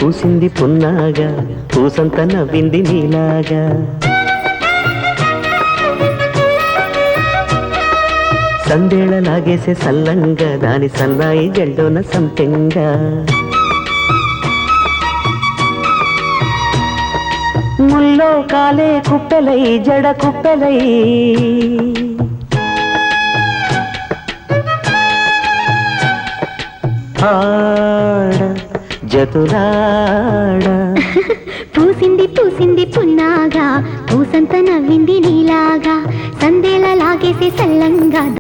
పూసింది పున్నాగా పూసంత నవ్వింది నీలాగా సందేళ లాగేసే సల్లంగా దాని సన్నాయి జల్డోన సంపెంగా ముల్లో కాలే కుప్పెలై జడ కుప్పెలై ఆడ జతులాడ పూసింది పూసింది పున్నాగా పూసంత నవ్వింది నీలాగా సందేలా లాగేసే సల్లంగా